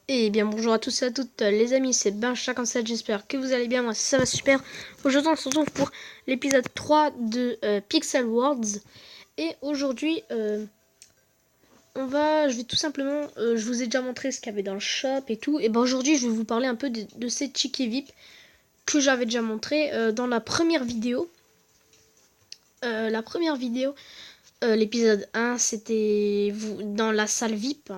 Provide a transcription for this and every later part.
Et bien bonjour à tous et à toutes les amis, c'est Ben57, j'espère que vous allez bien, moi ça va super. Aujourd'hui on se retrouve pour l'épisode 3 de Pixel Worlds. Et aujourd'hui je vais tout simplement, je vous ai déjà montré ce qu'il y avait dans le shop et tout. Et ben aujourd'hui je vais vous parler un peu de ces tickets VIP que j'avais déjà montré dans la première vidéo. L'épisode 1 c'était dans la salle VIP.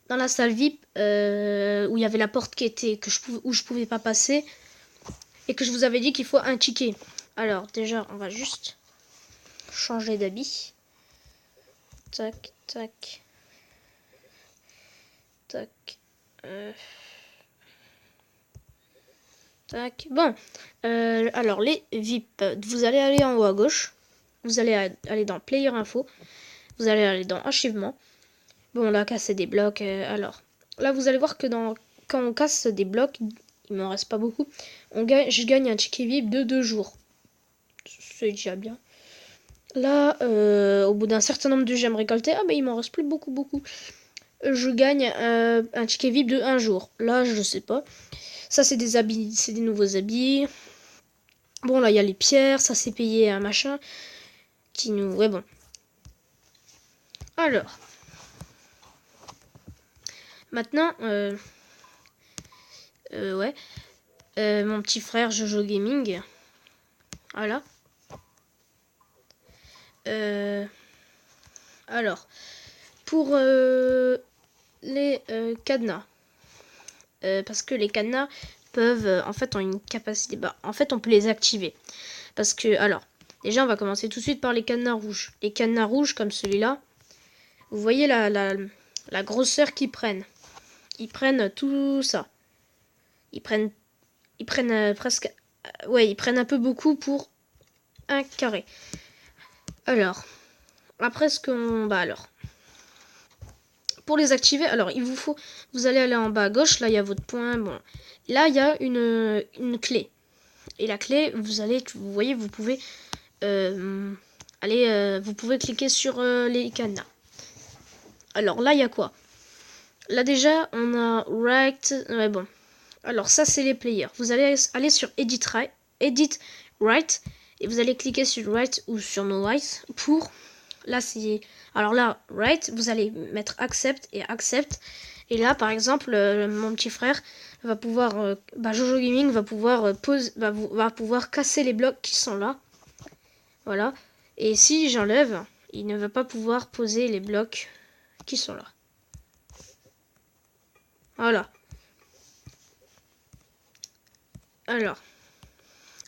Dans la salle VIP où il y avait la porte où je pouvais pas passer et que je vous avais dit qu'il faut un ticket. Alors déjà on va juste changer d'habit. Tac tac tac. Tac. Bon. Alors les VIP, vous allez aller en haut à gauche. Vous allez aller dans Player Info. Vous allez aller dans Archivement. Bon là casser des blocs. Alors là vous allez voir que quand on casse des blocs, il m'en reste pas beaucoup. Je gagne un ticket VIP de 2 jours. C'est déjà bien. Là, au bout d'un certain nombre de gemmes récoltées, ah mais il m'en reste plus beaucoup. Je gagne un ticket VIP de 1 jour. Là, je sais pas. Ça, c'est des habits, c'est des nouveaux habits. Bon, là, il y a les pierres, ça c'est payé un machin. Ouais, bon. Alors. Maintenant, ouais. Mon petit frère Jojo Gaming. Voilà. Alors. Pour les cadenas. Parce que les cadenas peuvent, en fait, ont une capacité. Bah, en fait, on peut les activer. Parce que, alors, déjà, on va commencer tout de suite par les cadenas rouges. Les cadenas rouges, comme celui-là, vous voyez la grosseur qu'ils prennent. Ils prennent tout ça. Ils prennent presque. Ouais, ils prennent un peu beaucoup pour un carré. Alors, après ce qu'on. Bah, alors. Pour les activer, alors, il vous faut. Vous allez aller en bas à gauche, là, il y a votre point. Bon. Là, il y a une clé. Et la clé, vous voyez, vous pouvez vous pouvez cliquer sur les cadenas. Alors là, il y a quoi? Là déjà, on a right. Ouais, bon. Alors ça, c'est les players. Vous allez aller sur Edit Right et vous allez cliquer sur Right ou sur No Right pour. Là, c'est. Alors là, Right, vous allez mettre Accept et Accept. Et là, par exemple, mon petit frère va pouvoir. Jojo Gaming va pouvoir va pouvoir casser les blocs qui sont là. Voilà. Et si j'enlève, il ne va pas pouvoir poser les blocs qui sont là. Voilà. Alors.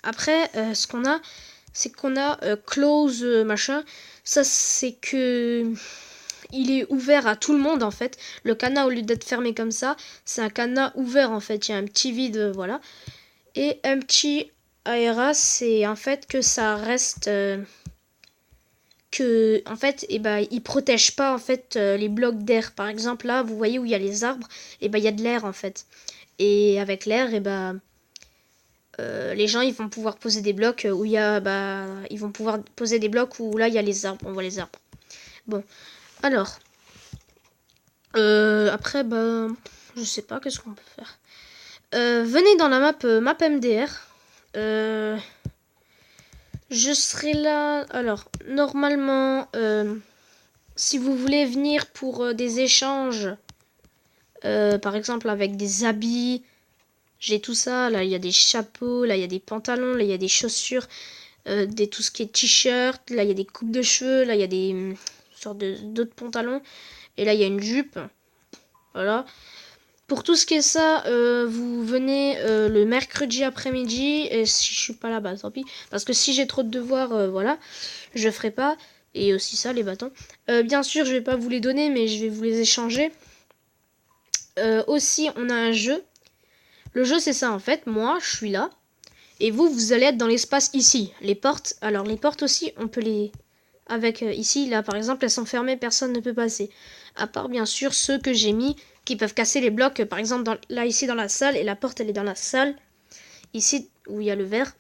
Après, ce qu'on a, c'est qu'on a close machin. Ça, c'est que il est ouvert à tout le monde en fait. Le cadenas, au lieu d'être fermé comme ça, c'est un cadenas ouvert en fait. Il y a un petit vide, voilà. Et un petit ARA, c'est en fait que ça reste que en fait il protège pas en fait les blocs d'air. Par exemple là, vous voyez où il y a les arbres, il y a de l'air en fait. Et avec l'air, les gens ils vont pouvoir poser des blocs où il y a ils vont pouvoir poser des blocs où là il y a les arbres, on voit les arbres. Bon, alors après je sais pas qu'est-ce qu'on peut faire. Venez dans la map MDR. Je serai là. Alors normalement si vous voulez venir pour des échanges par exemple avec des habits, j'ai tout ça. Là il y a des chapeaux, là il y a des pantalons, là il y a des chaussures, tout ce qui est t-shirt, là il y a des coupes de cheveux, là il y a des sortes d'autres pantalons, et là il y a une jupe, voilà. Pour tout ce qui est ça, vous venez le mercredi après-midi, et si je suis pas là, bah tant pis, parce que si j'ai trop de devoirs, voilà, je ferai pas, et aussi ça, les bâtons. Bien sûr, je vais pas vous les donner, mais je vais vous les échanger. Aussi, on a un jeu. Le jeu, c'est ça en fait, moi, je suis là, et vous allez être dans l'espace ici. Les portes, alors les portes aussi, on peut les... Avec ici, là par exemple, elles sont fermées, personne ne peut passer. À part bien sûr ceux que j'ai mis qui peuvent casser les blocs. Par exemple, là ici dans la salle, et la porte elle est dans la salle. Ici où il y a le verre.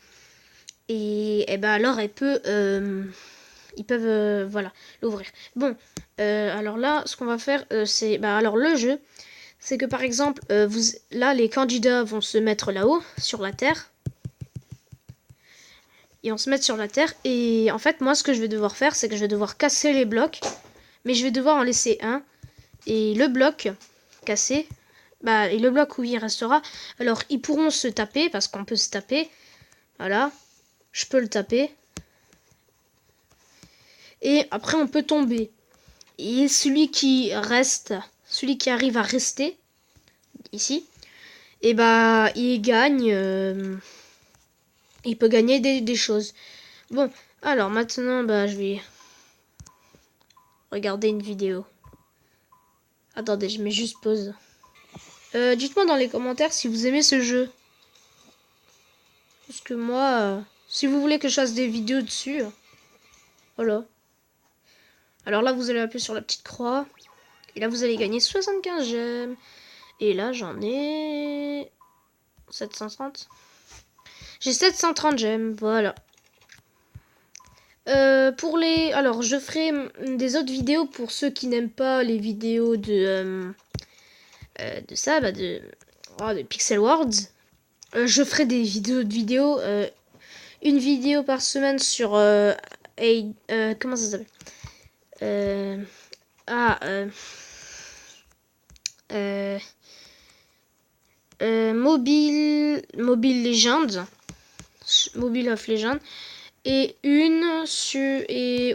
Et alors elle peut... ils peuvent voilà, l'ouvrir. Bon, alors là, ce qu'on va faire, c'est... alors le jeu, c'est que par exemple, là, les candidats vont se mettre là-haut, sur la terre. Ils vont se mettre sur la terre. Et en fait, moi, ce que je vais devoir faire, c'est que je vais devoir casser les blocs. Mais je vais devoir en laisser un. Et le bloc cassé, et le bloc où il restera, alors ils pourront se taper, parce qu'on peut se taper. Voilà, je peux le taper. Et après, on peut tomber. Et celui qui reste, celui qui arrive à rester, ici, et il gagne, il peut gagner des choses. Bon, alors maintenant, je vais regarder une vidéo. Attendez, je mets juste pause. Dites-moi dans les commentaires si vous aimez ce jeu. Parce que moi, si vous voulez que je fasse des vidéos dessus, voilà. Alors là, vous allez appuyer sur la petite croix. Et là, vous allez gagner 75 gemmes. Et là, j'en ai 730. J'ai 730 gemmes, voilà. Alors, je ferai des autres vidéos pour ceux qui n'aiment pas les vidéos de Pixel World. Je ferai des vidéos, une vidéo par semaine sur comment ça s'appelle Mobile Legends, Mobile of Legends, et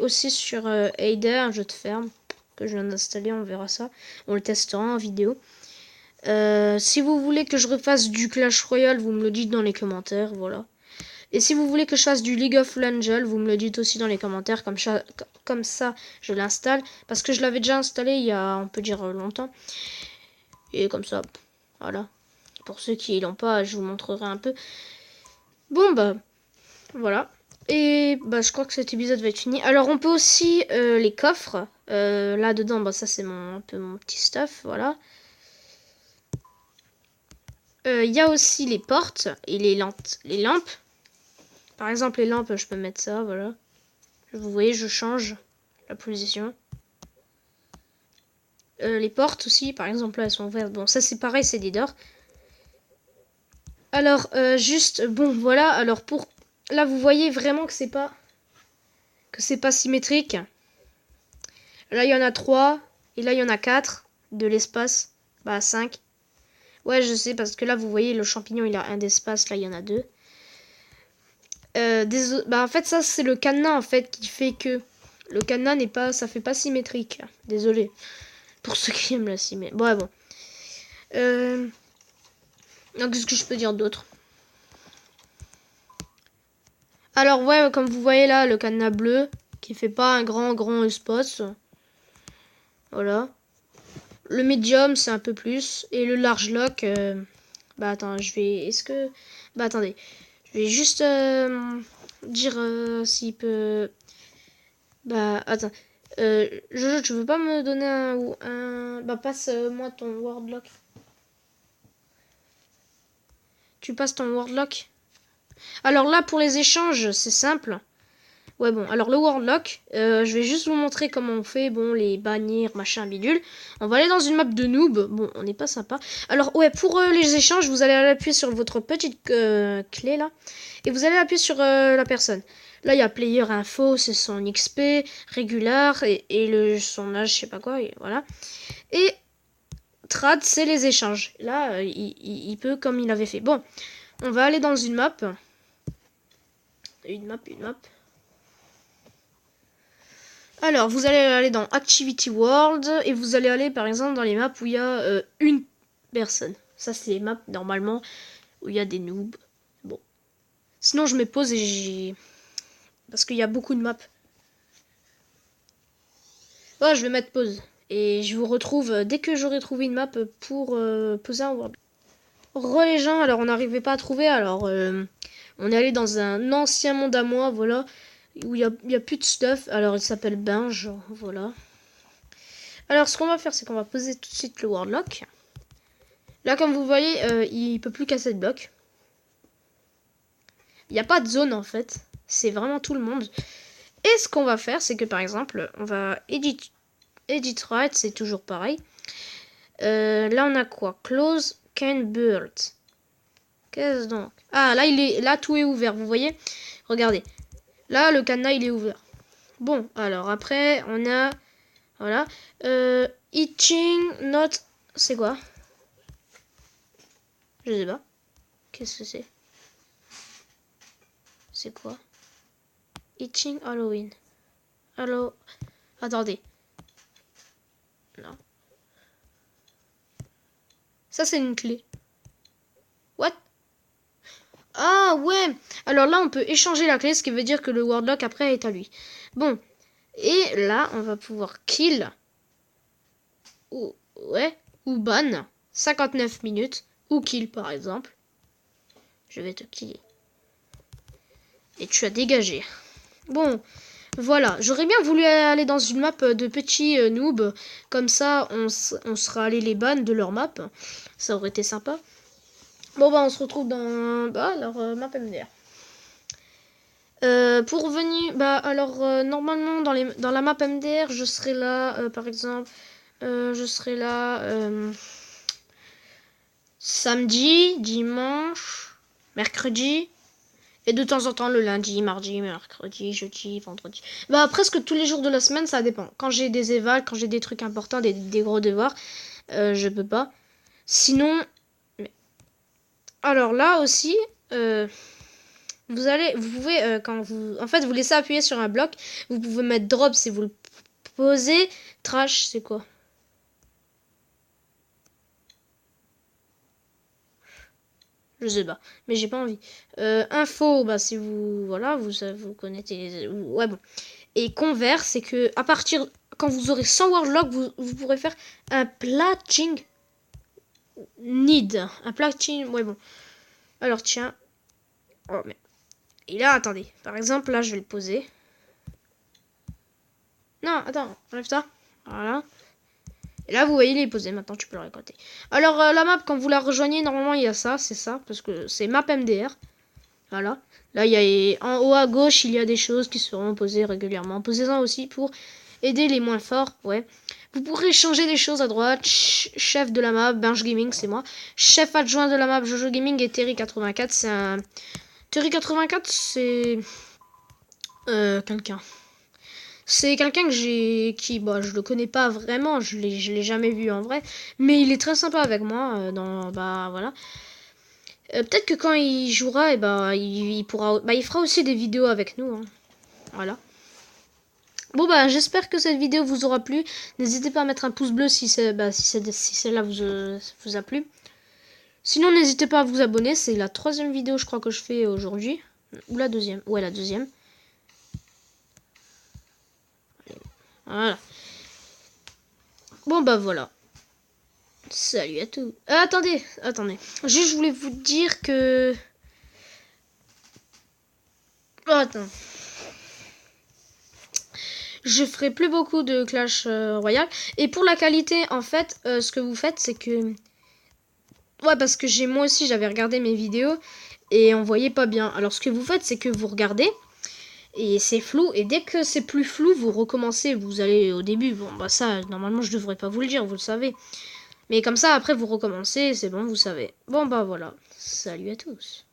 aussi sur Aider, un jeu de ferme que je viens d'installer. On verra ça, on le testera en vidéo. Si vous voulez que je refasse du Clash Royale, vous me le dites dans les commentaires, voilà. Et si vous voulez que je fasse du League of Legends, vous me le dites aussi dans les commentaires, comme ça je l'installe, parce que je l'avais déjà installé il y a, on peut dire, longtemps. Et comme ça, voilà. Pour ceux qui l'ont pas, je vous montrerai un peu. Bon voilà. Et je crois que cet épisode va être fini. Alors on peut aussi les coffres. Là dedans, ça c'est un peu mon petit stuff, voilà. Il y a aussi les portes et les lampes. Par exemple, les lampes, je peux mettre ça, voilà. Vous voyez, je change la position. Les portes aussi, par exemple, là, elles sont ouvertes. Bon, ça, c'est pareil, c'est des d'or. Alors, voilà. Alors, là, vous voyez vraiment que c'est pas symétrique. Là, il y en a 3. Et là, il y en a 4 de l'espace. 5. Ouais, je sais, parce que là, vous voyez, le champignon, il a un d'espace. Là, il y en a 2. En fait, ça, c'est le cadenas, en fait, qui fait que le cadenas ça fait pas symétrique. Désolé. Pour ceux qui aiment la symétrie. Bon. Donc, qu'est-ce que je peux dire d'autre? Alors, ouais, comme vous voyez là, le cadenas bleu, qui fait pas un grand espace. Voilà. Le médium, c'est un peu plus. Et le large lock, attends, je vais... Est-ce que... attendez. Je vais juste dire s'il peut... attends. Jojo, tu veux pas me donner un... passe-moi ton wordlock. Tu passes ton wordlock. Alors là, pour les échanges, c'est simple. Ouais, bon, alors le wordlock, je vais juste vous montrer comment on fait, les bannières, machin, bidule. On va aller dans une map de noob. Bon, on n'est pas sympa. Alors, ouais, pour les échanges, vous allez appuyer sur votre petite clé, là. Et vous allez appuyer sur la personne. Là, il y a player info, c'est son XP, régular, et son âge, je sais pas quoi, et voilà. Et trad, c'est les échanges. Là, il peut comme il avait fait. Bon, on va aller dans une map. Une map. Alors, vous allez aller dans Activity World et vous allez aller par exemple dans les maps où il y a une personne. Ça, c'est les maps normalement où il y a des noobs. Bon. Sinon, je mets pause et parce qu'il y a beaucoup de maps. Voilà, je vais mettre pause. Et je vous retrouve dès que j'aurai trouvé une map pour poser un world. Les gens, alors on n'arrivait pas à trouver, alors on est allé dans un ancien monde à moi, voilà, où il y a plus de stuff. Alors il s'appelle Binge, voilà. Alors ce qu'on va faire, c'est qu'on va poser tout de suite le wordlock. Là, comme vous voyez, il peut plus casser de bloc. Il n'y a pas de zone en fait, c'est vraiment tout le monde. Et ce qu'on va faire, c'est que par exemple, on va edit right, c'est toujours pareil. Là, on a quoi? Close can bird. Qu'est-ce donc? Ah, là, là, tout est ouvert, vous voyez? Regardez. Là, le cadenas, il est ouvert. Bon, alors, après, on a... Voilà. Itching not... C'est quoi? Je sais pas. Qu'est-ce que c'est? C'est quoi? Itching Halloween. Allo... Attendez. Non. Ça, c'est une clé. What? Ah, ouais. Alors là, on peut échanger la clé, ce qui veut dire que le wordlock, après, est à lui. Bon. Et là, on va pouvoir kill... Ou... Ouais. Ou ban. 59 minutes. Ou kill, par exemple. Je vais te killer. Et tu as dégagé. Bon, voilà. J'aurais bien voulu aller dans une map de petits noobs. Comme ça, on sera allé les ban de leur map. Ça aurait été sympa. Bon, bah, on se retrouve dans leur map MDR. Pour venir... Bah, alors, normalement, dans la map MDR, je serai là, par exemple... je serai là... samedi, dimanche, mercredi... Et de temps en temps le lundi, mardi, mercredi, jeudi, vendredi. Bah presque tous les jours de la semaine, ça dépend. Quand j'ai des évals, quand j'ai des trucs importants, des gros devoirs, je peux pas. Sinon... Alors là aussi, vous pouvez, quand vous... En fait, vous laissez appuyer sur un bloc, vous pouvez mettre drop si vous le posez. Trash, c'est quoi? Je sais pas, mais j'ai pas envie. Info, bah si vous... Voilà, vous connaissez... Ouais, bon. Et convert, c'est que à partir quand vous aurez 100 wordlock, vous pourrez faire un platching need. Un platching, ouais bon. Alors tiens. Oh mais. Et là, attendez. Par exemple, là, je vais le poser. Non, attends, enlève ça. Voilà. Et là, vous voyez, il est posé. Maintenant, tu peux le récolter. Alors, la map, quand vous la rejoignez, normalement, il y a ça. C'est ça. Parce que c'est map MDR. Voilà. Là, il y a en haut à gauche, il y a des choses qui seront posées régulièrement. Posez-en aussi pour aider les moins forts. Ouais. Vous pourrez changer des choses à droite. Chef de la map, Bench Gaming, c'est moi. Chef adjoint de la map, Jojo Gaming et Terry84. C'est un... Terry84, c'est... quelqu'un. C'est quelqu'un que j'ai... Qui, bah, je le connais pas vraiment. Je l'ai jamais vu en vrai. Mais il est très sympa avec moi. Bah, voilà. Peut-être que quand il jouera, et il pourra, il fera aussi des vidéos avec nous. Hein. Voilà. Bon bah j'espère que cette vidéo vous aura plu. N'hésitez pas à mettre un pouce bleu si celle-là vous a plu. Sinon n'hésitez pas à vous abonner. C'est la 3e vidéo je crois que je fais aujourd'hui. Ou la 2e. Ouais la 2e. Voilà. Bon bah voilà. Salut à tous. Attendez. Juste je voulais vous dire que... Oh, attends. Je ferai plus beaucoup de Clash Royale. Et pour la qualité, en fait, ce que vous faites, c'est que... Ouais, parce que moi aussi, j'avais regardé mes vidéos et on voyait pas bien. Alors, ce que vous faites, c'est que vous regardez et c'est flou. Et dès que c'est plus flou, vous recommencez. Vous allez au début. Bon, bah ça, normalement, je devrais pas vous le dire, vous le savez. Mais comme ça, après, vous recommencez, c'est bon, vous savez. Bon, bah voilà. Salut à tous.